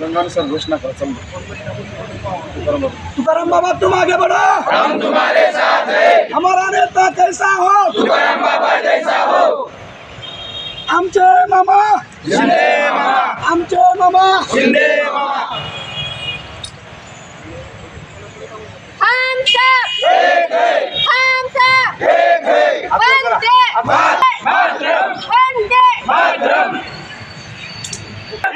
गंगानुसार घोषणा कर चल। तुकाराम बाबा तुम आगे बढ़ो, हम तुम्हारे साथ हैं। हमारा नेता कैसा हो, तुकाराम बाबा जैसा हो। आमचे मामा शिंदे मामा, आमचे मामा शिंदे मामा। हम सब एक है, हम सब एक है। वंदे मातरम, वंदे मातरम।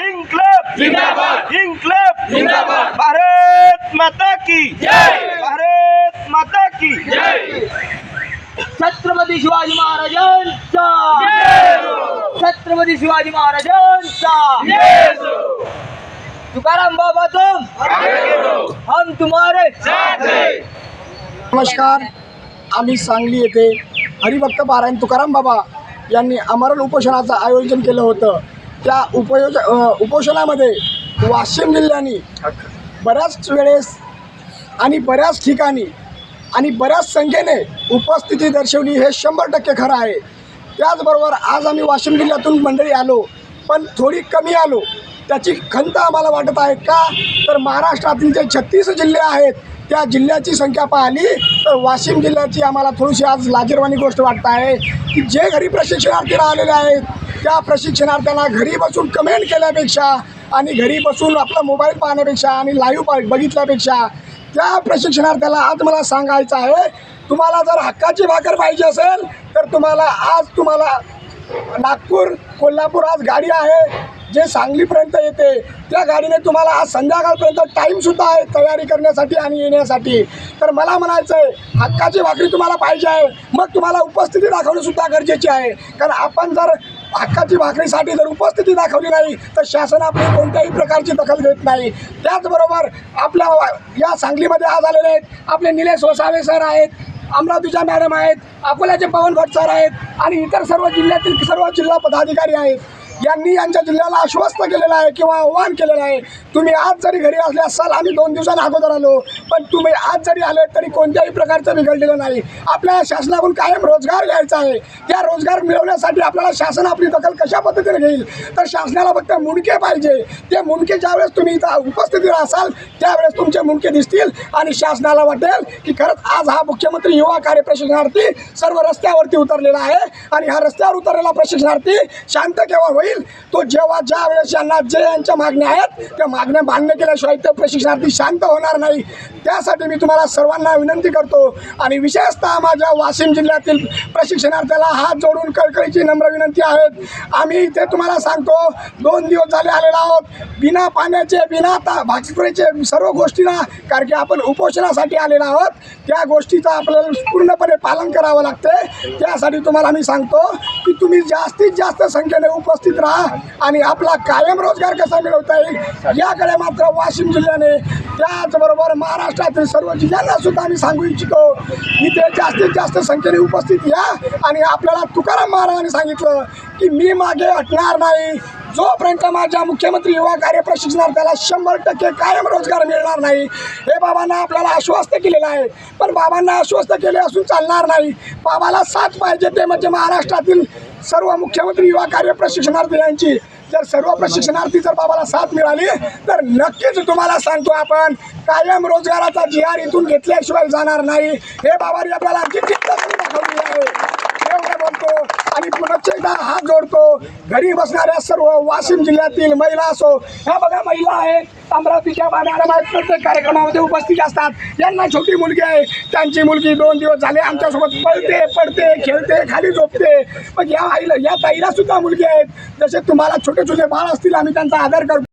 इनकलाब जिंदाबाद, इनकलाब जिंदाबाद। भारत माता की जय, भारत माता की जय। छत्रपती शिवाजी महाराजांचा जय हो, छत्रपती शिवाजी महाराजांचा जय हो। तुकाराम बाबा तुम आगे बढ़ो, हम तुम्हारे साथ हैं। नमस्कार, आम्ही सांगली येथे हरिभक्त पारायण तुकाराम बाबा यांनी आमरण उपोषणाचं आयोजन केलं होतं। त्या उपोषणामध्ये वाशिम जिल्ह्याने बऱ्याच वेळेस आणि बऱ्याच ठिकाणी आणि बऱ्याच संख्येने उपस्थिती दर्शवली, हे 100% खरं आहे। त्याचबरोबर आज आम्ही वाशिम जिल्ह्यातून मंडळी आलो, पण थोडी कमी आलो, त्याची खंत आम्हाला वाटत आहे। का तर महाराष्ट्रातील जे 36 जिल्हे आहेत त्या जिल्ह्याची संख्या पाहिली तर वाशिम जिल्ह्याची आम्हाला थोडीशी आज लाजिरवाणी गोष्ट वाटत आहे की जे घरी प्रशिक्षणार्थी राहिलेले आहेत त्या प्रशिक्षणार्थ्यांना घरी बसून कमेंट केल्यापेक्षा आणि घरी बसून आपला मोबाईल पाहण्यापेक्षा आणि लाईव्ह बघितल्यापेक्षा त्या प्रशिक्षणार्थ्याला आज मला सांगायचं आहे, तुम्हाला जर हक्काची भाकर पाहिजे असेल तर तुम्हाला नागपूर कोल्हापूर आज गाडी आहे जे सांगलीपर्यंत येते। त्या गाडीने तुम्हाला आज संध्याकाळपर्यंत टाईमसुद्धा आहे तयारी करण्यासाठी आणि येण्यासाठी। तर मला म्हणायचं आहे, हक्काची भाकरी तुम्हाला पाहिजे आहे, मग तुम्हाला उपस्थिती दाखवणंसुद्धा गरजेची आहे। कारण आपण जर हक्काची भाकरीसाठी जर उपस्थिती दाखवली नाही तर शासन आपली कोणत्याही प्रकारची दखल घेत नाही। त्याचबरोबर आपल्या या सांगलीमध्ये आज आलेले आहेत आपले निलेश वसावे सर आहेत, अमरावतीच्या मॅडम आहेत, अकोल्याचे पवन भट सर आहेत आणि इतर सर्व जिल्ह्यातील सर्व जिल्हा पदाधिकारी आहेत। यांनी यांच्या जिल्ह्याला आश्वस्त केलेलं आहे किंवा आव्हान केलेलं आहे, तुम्ही आज जरी घरी असले असाल, आम्ही 2 दिवसांनी अगोदर आलो, पण तुम्ही आज जरी आले तरी कोणत्याही प्रकारचं बिघडलेलं नाही। आपल्याला शासनाकडून कायम रोजगार घ्यायचा आहे, त्या रोजगार मिळवण्यासाठी आपल्याला शासन आपली दखल कशा पद्धतीने घेईल तर शासनाला फक्त मुंडके पाहिजे। ते मुंडके ज्यावेळेस तुम्ही इथं उपस्थिती असाल त्यावेळेस तुमचे मुंडके दिसतील आणि शासनाला वाटेल की खरंच आज हा मुख्यमंत्री युवा कार्य प्रशिक्षणार्थी सर्व रस्त्यावरती उतरलेला आहे आणि हा रस्त्यावर उतरलेला प्रशिक्षणार्थी शांत केव्हा होईल तो जेव्हा ज्या वेळेस यांना जे यांच्या मागण्या आहेत त्या मागण्या मान्य केल्याशिवाय ते प्रशिक्षणार्थी शांत होणार नाही। त्यासाठी मी तुम्हाला सर्वांना विनंती करतो आणि विशेषतः माझ्या वाशिम जिल्ह्यातील प्रशिक्षणार्थ्याला हात जोडून कळकळीची नम्र विनंती आहे। आम्ही इथे तुम्हाला सांगतो 2 दिवस झाले आलेलो आहोत, बिना पाण्याचे बिना भाकरीचे सर्व गोष्टींना, कारण की आपण उपोषणासाठी आलेलो आहोत, त्या गोष्टीचं आपल्याला पूर्णपणे पालन करावं लागते। त्यासाठी तुम्हाला मी सांगतो की तुम्ही जास्तीत जास्त संख्येने उपस्थित राहा आणि आपला कायम रोजगार कसा मिळवता येईल याकडे मात्र वाशिम जिल्ह्याने, त्याचबरोबर महाराष्ट्रातील सर्व जिल्ह्यांना सुद्धा आम्ही सांगू इच्छितो, इथे जास्तीत जास्त संख्येने उपस्थित या आणि आपल्याला तुकाराम महाराजांनी सांगितलं की मी मागे हटणार नाही, जोपर्यंत माझ्या मुख्यमंत्री युवा कार्य प्रशिक्षणार्थ्याला 100% कायम रोजगार मिळणार नाही। हे बाबांना आपल्याला आश्वस्त केलेलं आहे, पण बाबांना आश्वस्त केले असून चालणार नाही, बाबाला साथ पाहिजे, ते म्हणजे महाराष्ट्रातील सर्व मुख्यमंत्री युवा कार्य प्रशिक्षणार्थी यांची। जर सर्व प्रशिक्षणार्थी जर बाबाला साथ मिळाली तर नक्कीच तुम्हाला सांगतो आपण कायम रोजगाराचा GR इथून घेतल्याशिवाय जाणार नाही। हे बाबांनी आपल्याला किती दाखवली आहे एवढं बोलतो आणि पुन्हा एकदा हात जोडतो घरी बसणाऱ्या सर्व वाशिम जिल्ह्यातील महिला असो, ह्या बघा महिला आहेत, अमरावतीच्या मॅडम आहेत, प्रत्येक कार्यक्रमामध्ये उपस्थित असतात, यांना छोटी मुलगी आहे, त्यांची मुलगी 2 दिवस झाले आमच्यासोबत पडते खेळते खाली झोपते, पण या ताईला सुद्धा मुलगी आहेत, जसे तुम्हाला छोटे छोटे बाळ असतील आम्ही त्यांचा आदर करतो।